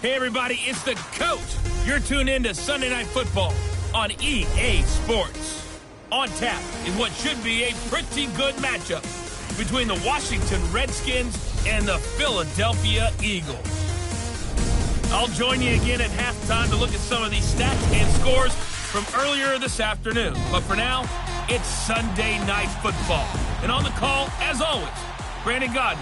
Hey, everybody, it's the coach. You're tuned in to Sunday Night Football on EA Sports. On tap is what should be a pretty good matchup between the Washington Redskins and the Philadelphia Eagles. I'll join you again at halftime to look at some of these stats and scores from earlier this afternoon. But for now, it's Sunday Night Football. And on the call, as always, Brandon Gaudin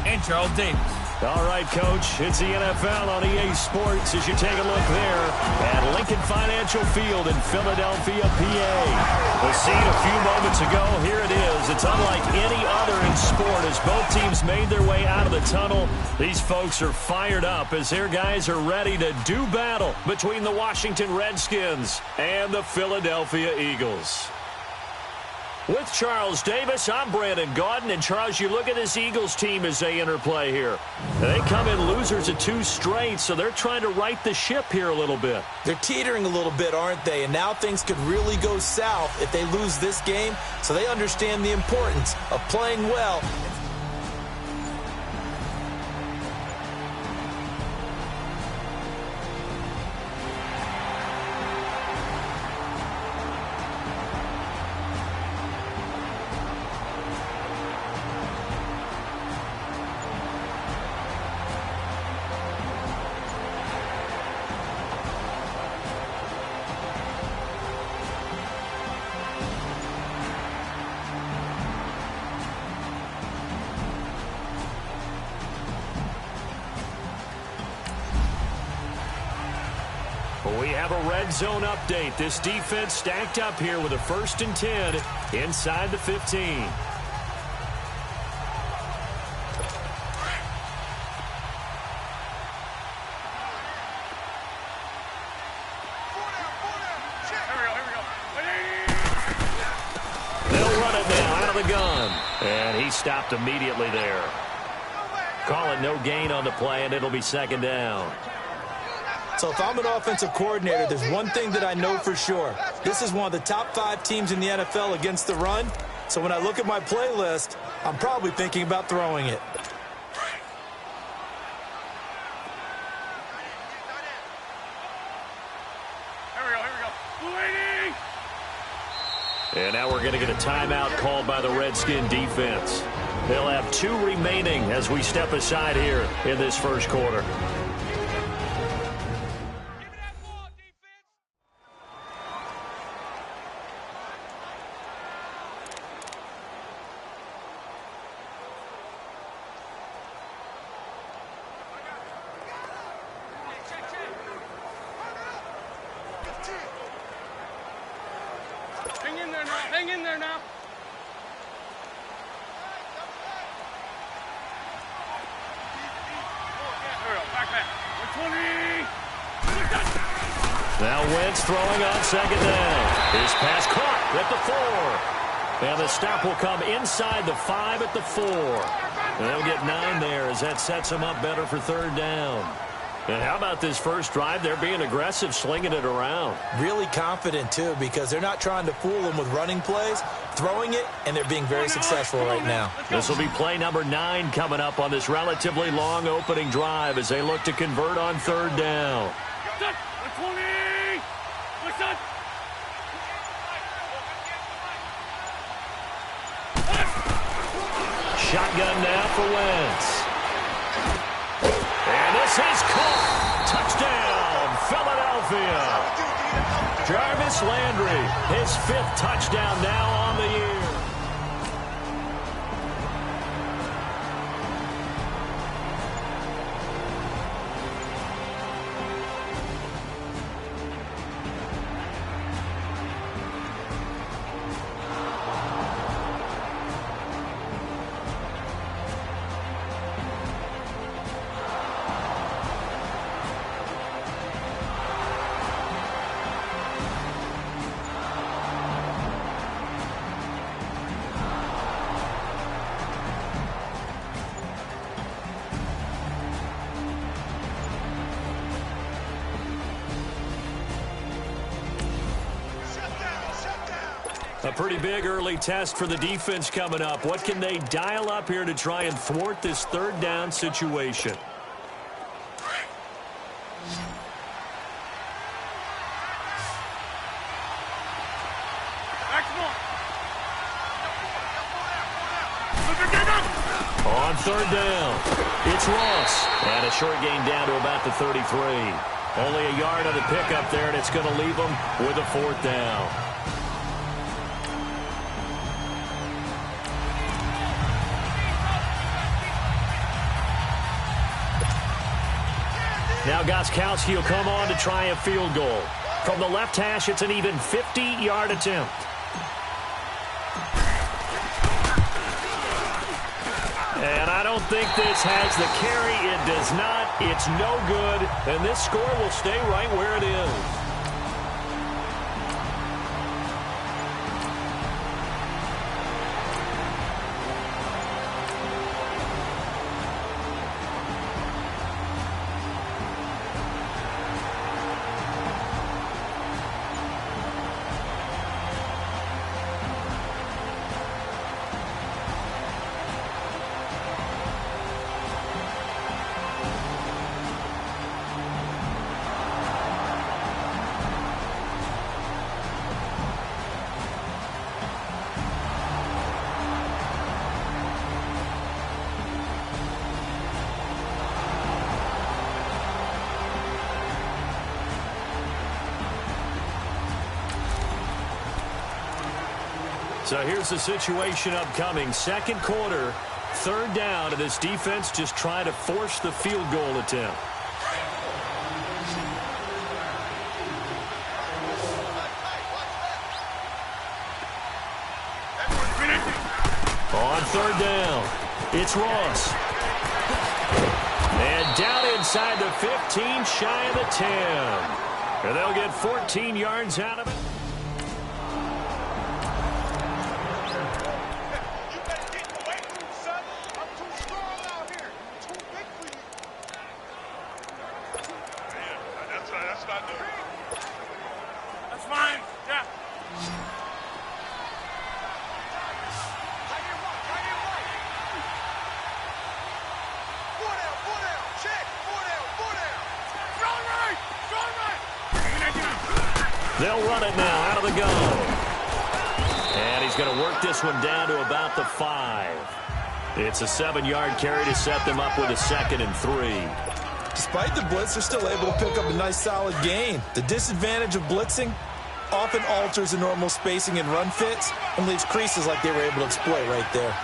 and Charles Davis. All right, Coach, it's the NFL on EA Sports as you take a look there at Lincoln Financial Field in Philadelphia, PA. The scene a few moments ago, here it is. It's unlike any other in sport as both teams made their way out of the tunnel. These folks are fired up as their guys are ready to do battle between the Washington Redskins and the Philadelphia Eagles. With Charles Davis, I'm Brandon Gaudin. And, Charles, you look at this Eagles team as they interplay here. They come in losers of 2 straight, so they're trying to right the ship here a little bit. They're teetering a little bit, aren't they? And now things could really go south if they lose this game, so they understand the importance of playing well. We have a red zone update. This defense stacked up here with a 1st and 10 inside the 15. They'll run it now out of the gun. And he stopped immediately there. Call it no gain on the play, and it'll be 2nd down. So if I'm an offensive coordinator, there's one thing that I know for sure. This is one of the top 5 teams in the NFL against the run. So when I look at my playlist, I'm probably thinking about throwing it. And now we're going to get a timeout called by the Redskin defense. They'll have 2 remaining as we step aside here in this first quarter. Hang in there now. Now Wentz throwing on 2nd down. His pass caught at the 4. And the stop will come inside the 5 at the 4. And they'll get 9 there as that sets them up better for 3rd down. And how about this first drive? They're being aggressive, slinging it around. Really confident, too, because they're not trying to fool them with running plays, throwing it, and they're being very successful right now. This will be play number 9 coming up on this relatively long opening drive as they look to convert on 3rd down. Shotgun now for Wentz. And this is caught. Touchdown, Philadelphia. Jarvis Landry, his 5th touchdown now on the year. A pretty big early test for the defense coming up. What can they dial up here to try and thwart this 3rd down situation? On third down, it's Ross. And a short gain down to about the 33. Only a yard on the pickup there, and it's going to leave them with a fourth down. Now Gostkowski will come on to try a field goal. From the left hash, it's an even 50-yard attempt. And I don't think this has the carry. It does not. It's no good. And this score will stay right where it is. So here's the situation upcoming. Second quarter, third down, and this defense just trying to force the field goal attempt. On third down, it's Ross. And down inside the 15, shy of the 10. And they'll get 14 yards out of it. They'll run it now out of the gun. And he's going to work this one down to about the 5. It's a 7-yard carry to set them up with a 2nd and 3. Despite the blitz, they're still able to pick up a nice solid gain. The disadvantage of blitzing often alters the normal spacing and run fits and leaves creases like they were able to exploit right there.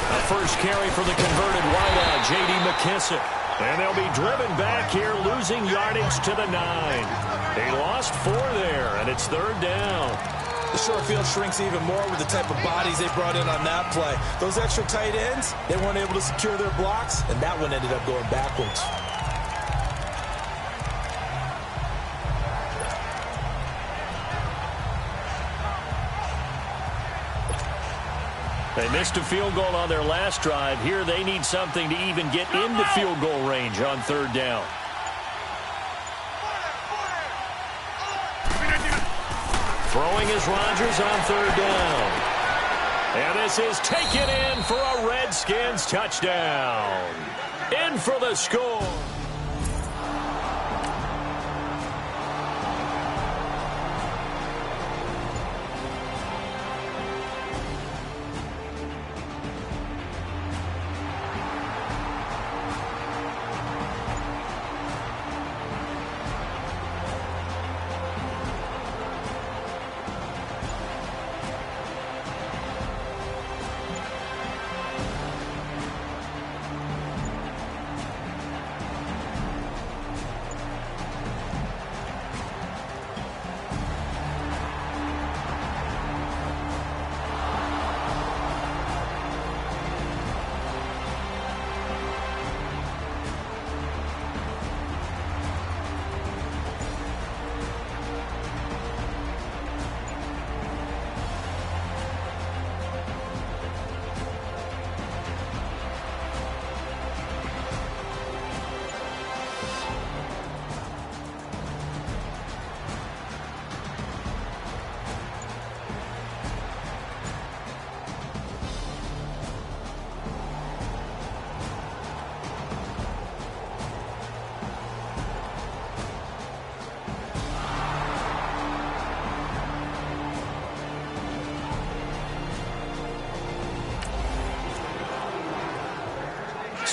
A first carry for the converted wideout, J.D. McKissic. And they'll be driven back here, losing yardage to the 9. They lost 4 there, and it's third down. The short field shrinks even more with the type of bodies they brought in on that play. Those extra tight ends, they weren't able to secure their blocks, and that one ended up going backwards. They missed a field goal on their last drive. Here they need something to even get into field goal range on third down. Throwing is Rodgers on third down. And this is taken in for a Redskins touchdown. In for the score.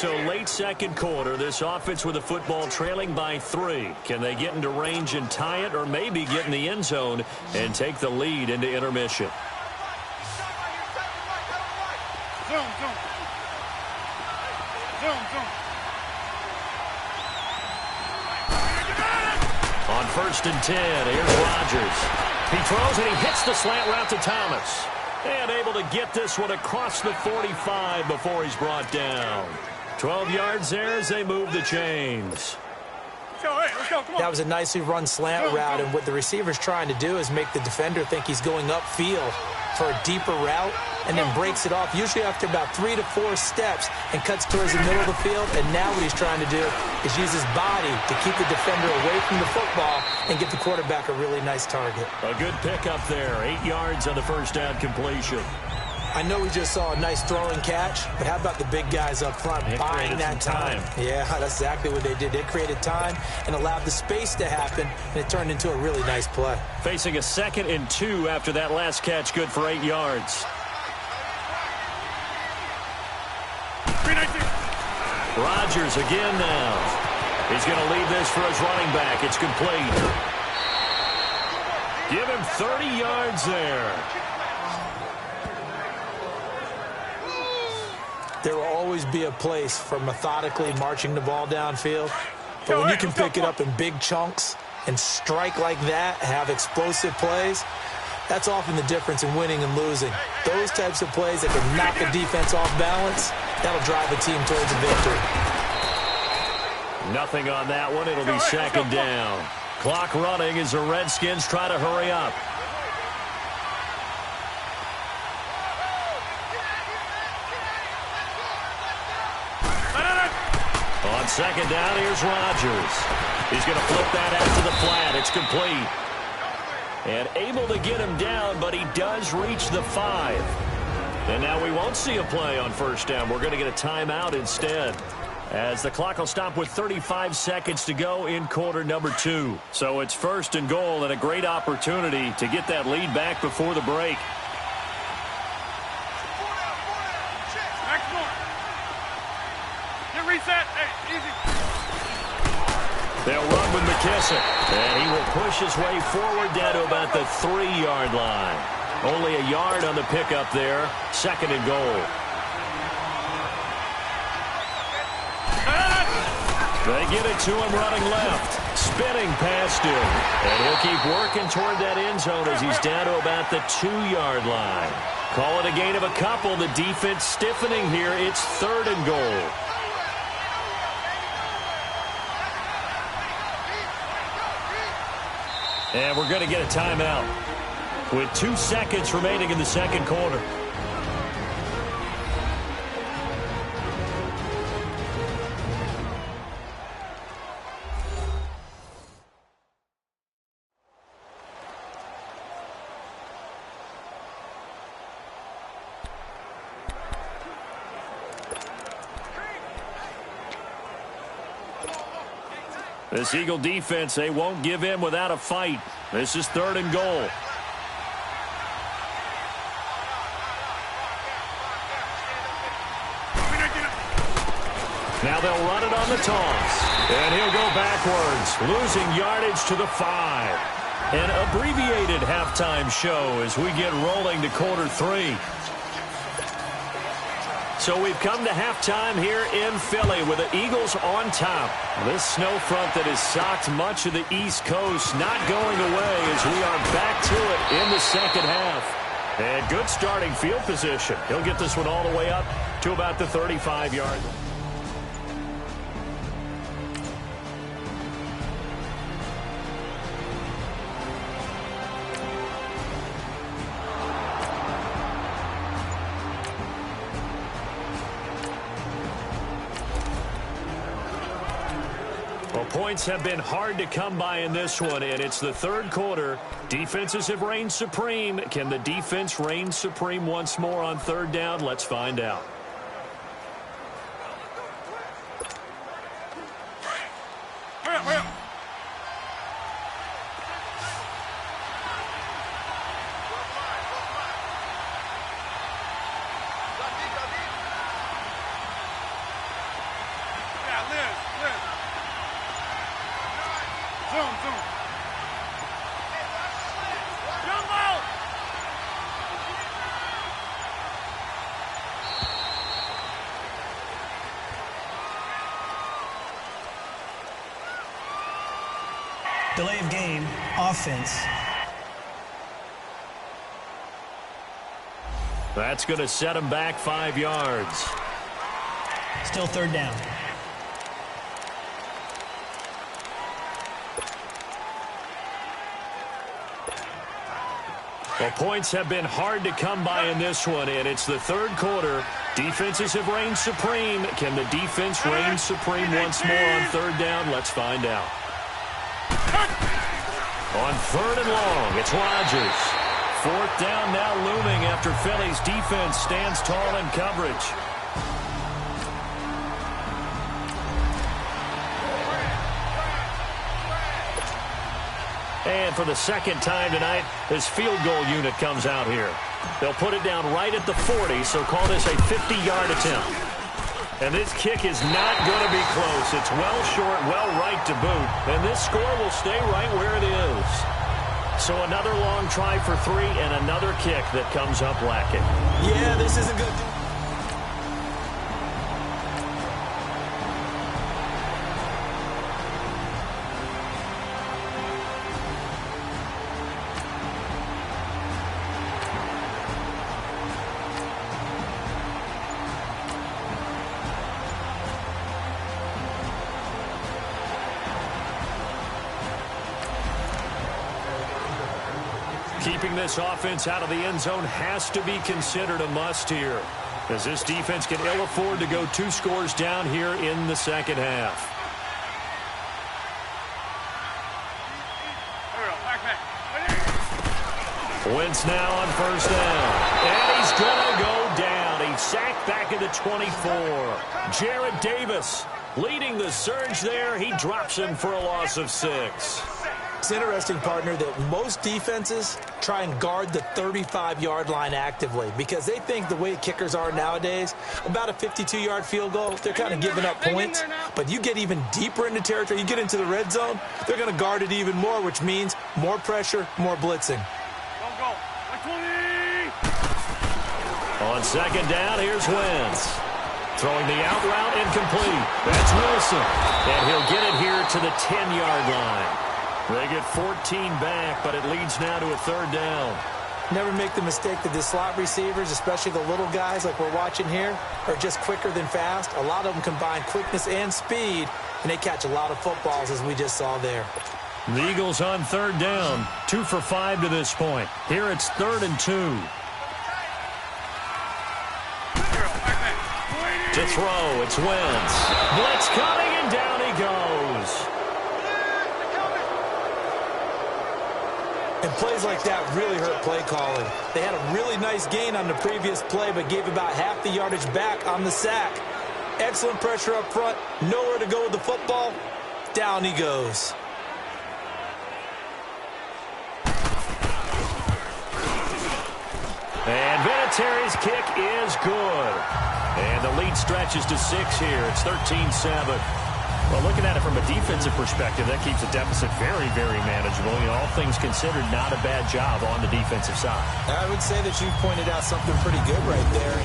so late second quarter, this offense with the football trailing by 3. Can they get into range and tie it, or maybe get in the end zone and take the lead into intermission? On 1st and 10, here's Rodgers. He throws and he hits the slant route to Thomas. And able to get this one across the 45 before he's brought down. 12 yards there as they move the chains. That was a nicely run slant route, and what the receiver's trying to do is make the defender think he's going upfield for a deeper route, and then breaks it off, usually after about 3 to 4 steps, and cuts towards the middle of the field. And now what he's trying to do is use his body to keep the defender away from the football and give the quarterback a really nice target. A good pickup there, 8 yards on the first down completion. I know we just saw a nice throwing catch, but how about the big guys up front buying that time? Yeah, that's exactly what they did. They created time and allowed the space to happen, and it turned into a really nice play. Facing a 2nd and 2 after that last catch, good for 8 yards. Rodgers again now. He's going to leave this for his running back. It's complete. Give him 30 yards there. There will always be a place for methodically marching the ball downfield. But when you can pick it up in big chunks and strike like that, have explosive plays, that's often the difference in winning and losing. Those types of plays that can knock a defense off balance, that'll drive a team towards a victory. Nothing on that one. It'll be 2nd down. Clock running as the Redskins try to hurry up. On 2nd down, here's Rodgers. He's going to flip that out to the flat. It's complete. And able to get him down, but he does reach the 5. And now we won't see a play on 1st down. We're going to get a timeout instead, as the clock will stop with 35 seconds to go in quarter number 2. So it's 1st and goal, and a great opportunity to get that lead back before the break. They'll run with McKissick, and he will push his way forward down to about the 3-yard line. Only a yard on the pickup there. 2nd and goal. They get it to him running left. Spinning past him. And he'll keep working toward that end zone as he's down to about the 2-yard line. Call it a gain of a couple. The defense stiffening here. It's 3rd and goal. And we're going to get a timeout with 2 seconds remaining in the second quarter. This Eagle defense, they won't give in without a fight. This is 3rd and goal. Now they'll run it on the toss. And he'll go backwards, losing yardage to the 5. An abbreviated halftime show as we get rolling to quarter 3. So we've come to halftime here in Philly with the Eagles on top. This snow front that has socked much of the East Coast not going away as we are back to it in the second half. And good starting field position. He'll get this one all the way up to about the 35-yard line. Points have been hard to come by in this one, and it's the third quarter. Defenses have reigned supreme. Can the defense reign supreme once more on 3rd down? Let's find out. Delay of game, offense. That's going to set him back 5 yards. Still third down. Well, points have been hard to come by in this one, and it's the third quarter. Defenses have reigned supreme. Can the defense reign supreme once more on third down? Let's find out. On third and long, it's Rodgers. Fourth down now looming after Philly's defense stands tall in coverage. And for the second time tonight, this field goal unit comes out here. They'll put it down right at the 40, so call this a 50-yard attempt. And this kick is not going to be close. It's well short, well right to boot. And this score will stay right where it is. So another long try for 3 and another kick that comes up lacking. Yeah, this isn't good. Keeping this offense out of the end zone has to be considered a must here, as this defense can ill afford to go 2 scores down here in the second half. Wentz now on first down. And he's going to go down. He's sacked back at the 24. Jarrad Davis leading the surge there. He drops him for a loss of 6. It's interesting, partner, that most defenses try and guard the 35-yard line actively because they think the way kickers are nowadays, about a 52-yard field goal, they're kind of giving up points. But you get even deeper into territory, you get into the red zone, they're going to guard it even more, which means more pressure, more blitzing. On second down, here's Wentz. Throwing the out route incomplete. That's Wilson. And he'll get it here to the 10-yard line. They get 14 back, but it leads now to a third down. Never make the mistake that the slot receivers, especially the little guys like we're watching here, are just quicker than fast. A lot of them combine quickness and speed, and they catch a lot of footballs, as we just saw there. The Eagles on third down, 2 for 5 to this point. Here it's 3rd and 2. To throw, it's Wentz. Blitz coming, and down he goes. And plays like that really hurt play calling. They had a really nice gain on the previous play, but gave about half the yardage back on the sack. Excellent pressure up front. Nowhere to go with the football. Down he goes. And Vinatieri's kick is good. And the lead stretches to 6 here. It's 13-7. Well, looking at it from a defensive perspective, that keeps the deficit very, very manageable. You know, all things considered, not a bad job on the defensive side. I would say that you pointed out something pretty good right there.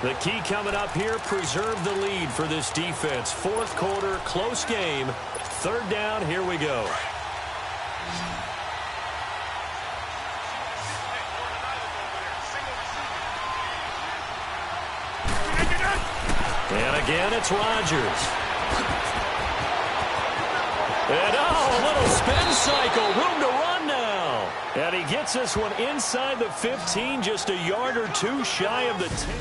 The key coming up here, preserve the lead for this defense. Fourth quarter, close game. Third down, here we go. And again, it's Rodgers. And a little spin cycle, room to run now. And he gets this one inside the 15, just a yard or two shy of the 10.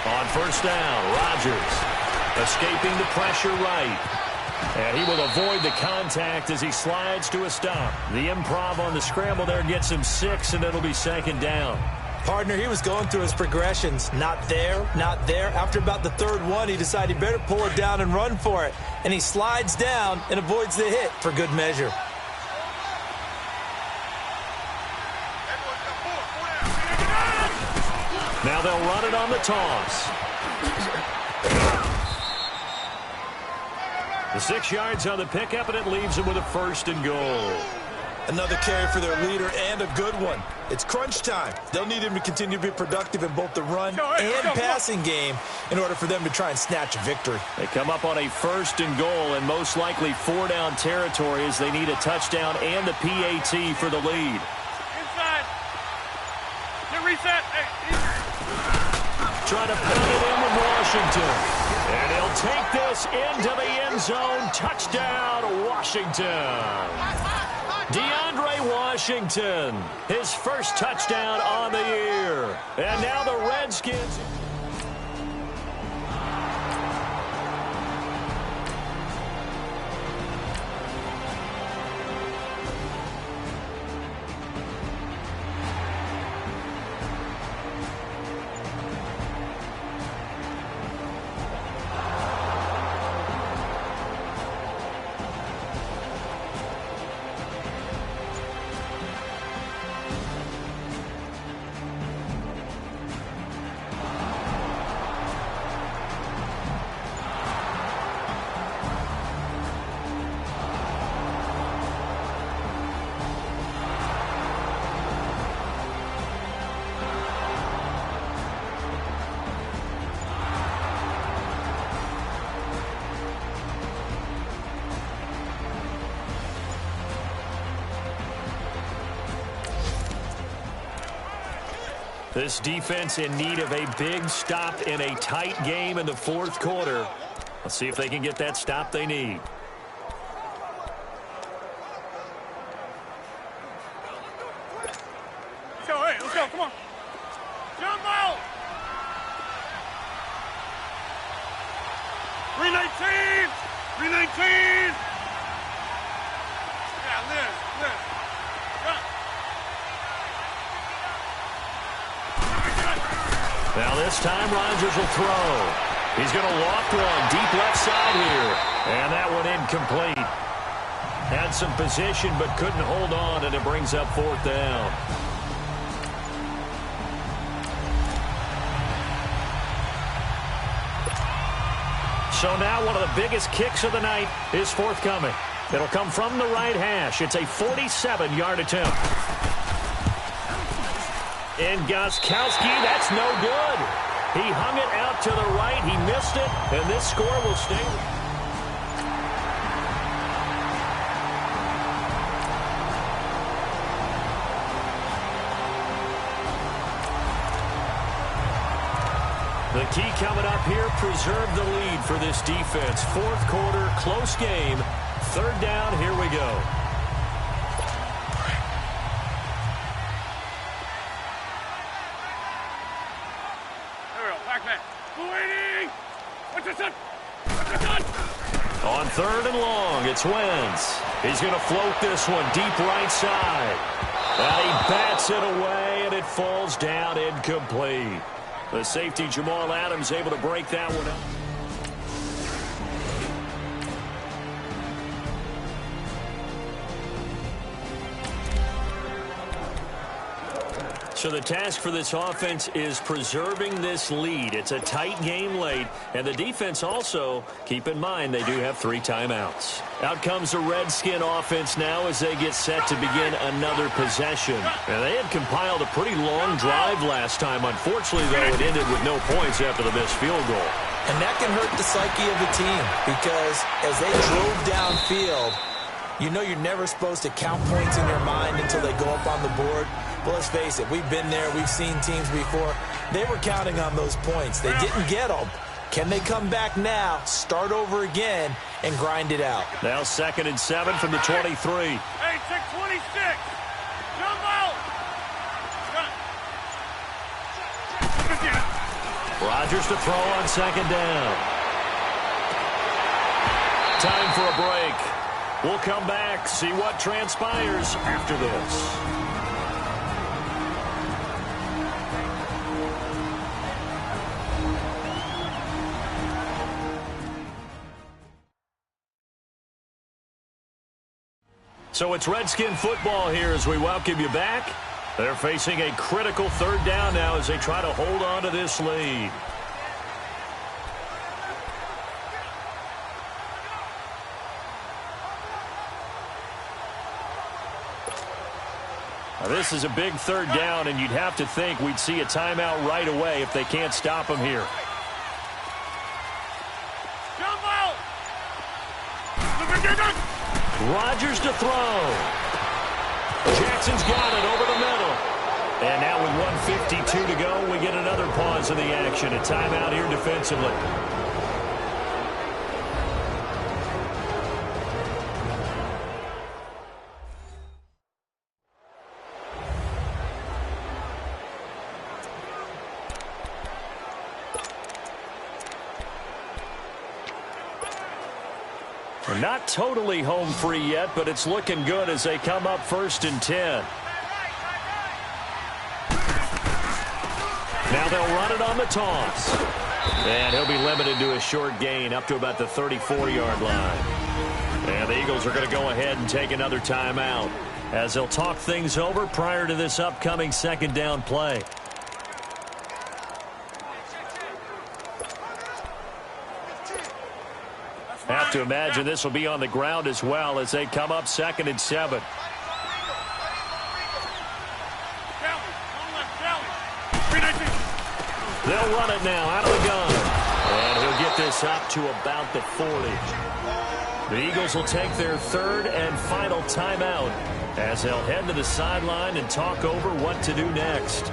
On first down, Rodgers escaping the pressure right. And he will avoid the contact as he slides to a stop. The improv on the scramble there gets him 6, and it'll be second down. Partner, he was going through his progressions. Not there, not there. After about the third one, he decided he better pull it down and run for it. And he slides down and avoids the hit for good measure. Now they'll run it on the toss. The 6 yards on the pickup, and it leaves them with a first and goal. Another carry for their leader, and a good one. It's crunch time. They'll need him to continue to be productive in both the run and passing game in order for them to try and snatch a victory. They come up on a first and goal, and most likely 4-down territory as they need a touchdown and the PAT for the lead. Inside. Get reset. Hey. Trying to put it in with Washington. And he'll take this into the end zone. Touchdown, Washington. DeAndre Washington, his first touchdown on the year. And now the Redskins. This defense in need of a big stop in a tight game in the fourth quarter. Let's see if they can get that stop they need. Hey, let's go. Come on. Jump out. 319. 319. Yeah, Liz. Jump. Now this time Rodgers will throw. He's going to loft one deep left side here. And that one incomplete. Had some position but couldn't hold on, and it brings up fourth down. So now one of the biggest kicks of the night is forthcoming. It'll come from the right hash. It's a 47-yard attempt. And Gostkowski, that's no good. He hung it out to the right. He missed it, and this score will stay. The key coming up here, preserve the lead for this defense. Fourth quarter, close game. Third down, here we go. On third and long, it's Wentz. He's going to float this one deep right side. And he bats it away, and it falls down incomplete. The safety, Jamal Adams, able to break that one up. So the task for this offense is preserving this lead. It's a tight game late, and the defense also, keep in mind, they do have 3 timeouts. Out comes the Redskin offense now as they get set to begin another possession. And they had compiled a pretty long drive last time. Unfortunately, though, it ended with no points after the missed field goal. And that can hurt the psyche of the team because as they drove downfield, you know you're never supposed to count points in your mind until they go up on the board. But let's face it, we've been there. We've seen teams before. They were counting on those points. They didn't get them. Can they come back now, start over again, and grind it out? Now 2nd and 7 from the 23. Hey, check 26. Jump out. Rodgers to throw on 2nd down. Time for a break. We'll come back, see what transpires after this. So it's Redskin football here as we welcome you back. They're facing a critical 3rd down now as they try to hold on to this lead. Now this is a big 3rd down, and you'd have to think we'd see a timeout right away if they can't stop them here. Jump out. Rodgers to throw. Jackson's got it over the middle. And now with 1:52 to go, we get another pause in the action. A timeout here defensively. We're not totally home free yet, but it's looking good as they come up 1st and 10. Now they'll run it on the toss. And he'll be limited to a short gain up to about the 34-yard line. And the Eagles are going to go ahead and take another timeout as they'll talk things over prior to this upcoming 2nd down play. Have to imagine this will be on the ground as well as they come up 2nd and 7. They'll run it now out of the gun. And he'll get this up to about the 40. The Eagles will take their 3rd and final timeout as they'll head to the sideline and talk over what to do next.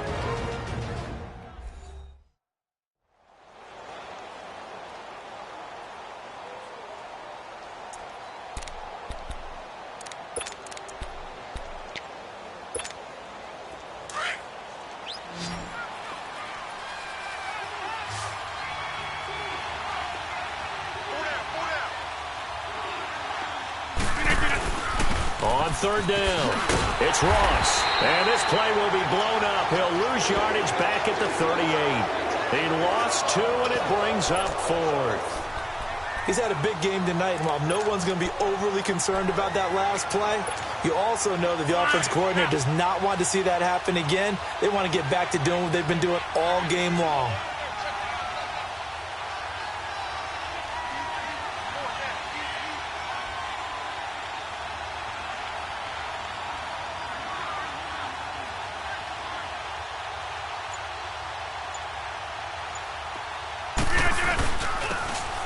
On 3rd down, it's Ross. And this play will be blown up. He'll lose yardage back at the 38. He lost 2, and it brings up 4th. He's had a big game tonight, and while no one's going to be overly concerned about that last play, you also know that the offense coordinator does not want to see that happen again. They want to get back to doing what they've been doing all game long.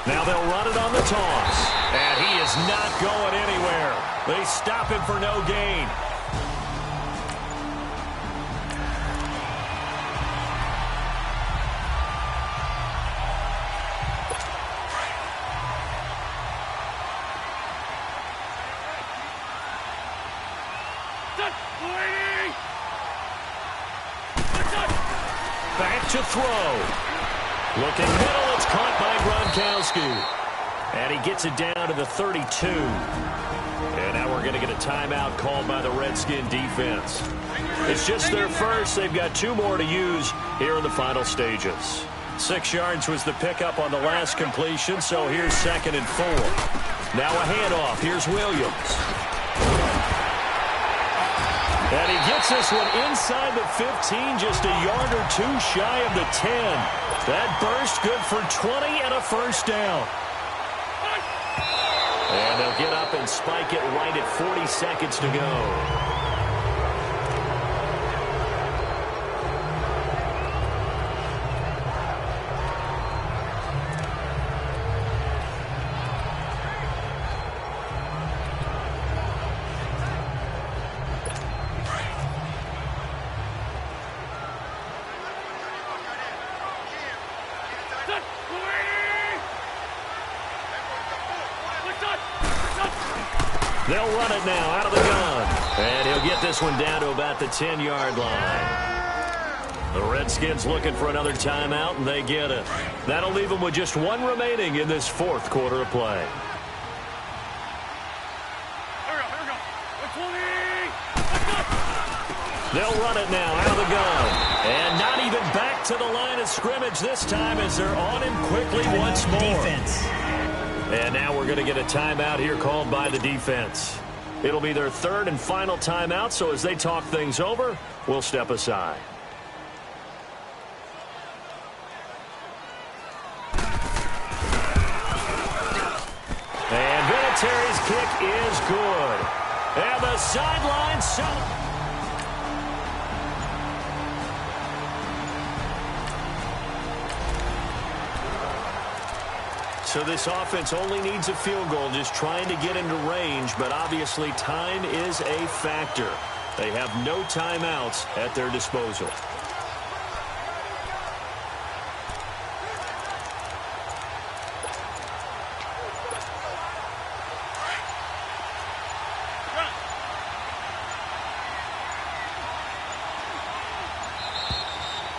Now they'll run it on the toss. And he is not going anywhere. They stop him for no gain. Back to throw. Looking middle, it's caught by Gronkowski. And he gets it down to the 32. And now we're going to get a timeout called by the Redskin defense. It's just their first. They've got 2 more to use here in the final stages. 6 yards was the pickup on the last completion, so here's 2nd and 4. Now a handoff. Here's Williams. And he gets this one inside the 15, just a yard or two shy of the 10. That burst good for 20 and a first down. And they'll get up and spike it right at 40 seconds to go. They'll run it now out of the gun. And he'll get this one down to about the 10-yard line. The Redskins looking for another timeout, and they get it. That'll leave them with just one remaining in this fourth quarter of play. Here we go. They'll run it now out of the gun. And not even back to the line of scrimmage this time as they're on him quickly once more. Defense. And now we're going to get a timeout here called by the defense. It'll be their third and final timeout, so as they talk things over, we'll step aside. And Vinatieri's kick is good. And the sideline celebrates. So this offense only needs a field goal, just trying to get into range, but obviously time is a factor. They have no timeouts at their disposal.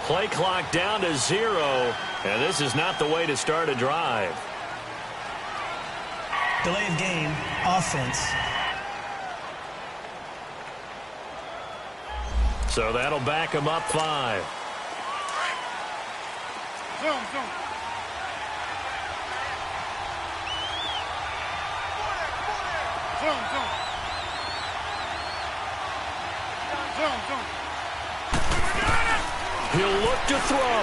Play clock down to 0, and this is not the way to start a drive. Delay of game, offense. So that'll back him up 5. Zone. He'll look to throw.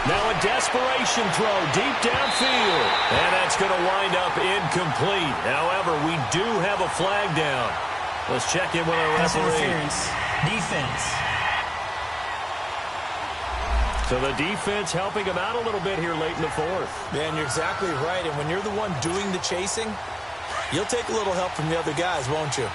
Now a desperation throw deep downfield. And that's going to wind up incomplete. However, we do have a flag down. Let's check in with our Pass referee. interference. Defense. So the defense helping him out a little bit here late in the fourth. Man, you're exactly right. And when you're the one doing the chasing, you'll take a little help from the other guys, won't you?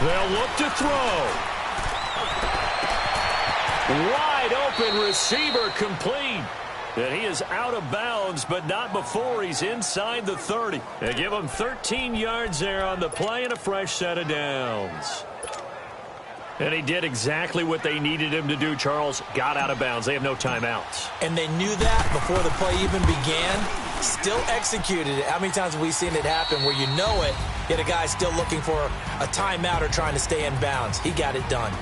They'll look to throw. Wide open receiver complete. And he is out of bounds, but not before he's inside the 30. They give him 13 yards there on the play and a fresh set of downs. And he did exactly what they needed him to do, Charles. Got out of bounds. They have no timeouts. And they knew that before the play even began. Still executed it. How many times have we seen it happen where you know it, yet a guy still looking for a timeout or trying to stay in bounds? He got it done.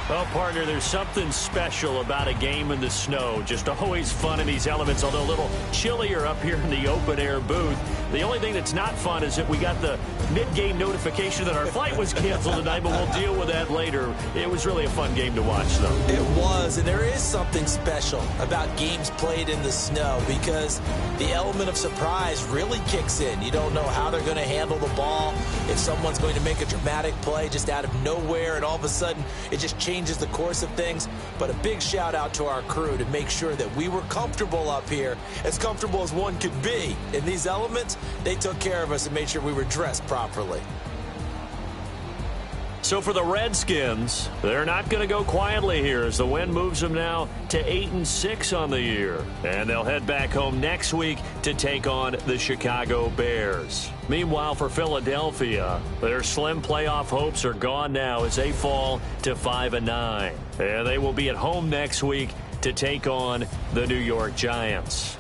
Well, partner, there's something special about a game in the snow. Just always fun in these elements, although a little chillier up here in the open-air booth. The only thing that's not fun is that we got the mid-game notification that our flight was canceled tonight, but we'll deal with that later. It was really a fun game to watch, though. It was, and there is something special about games played in the snow because the element of surprise really kicks in. You don't know how they're going to handle the ball, if someone's going to make a dramatic play just out of nowhere, and all of a sudden it just changes the course of things. But a big shout out to our crew to make sure that we were comfortable up here, as comfortable as one could be. In these elements, they took care of us and made sure we were dressed properly. So for the Redskins, they're not going to go quietly here as the win moves them now to 8-6 on the year. And they'll head back home next week to take on the Chicago Bears. Meanwhile, for Philadelphia, their slim playoff hopes are gone now as they fall to 5-9. And they will be at home next week to take on the New York Giants.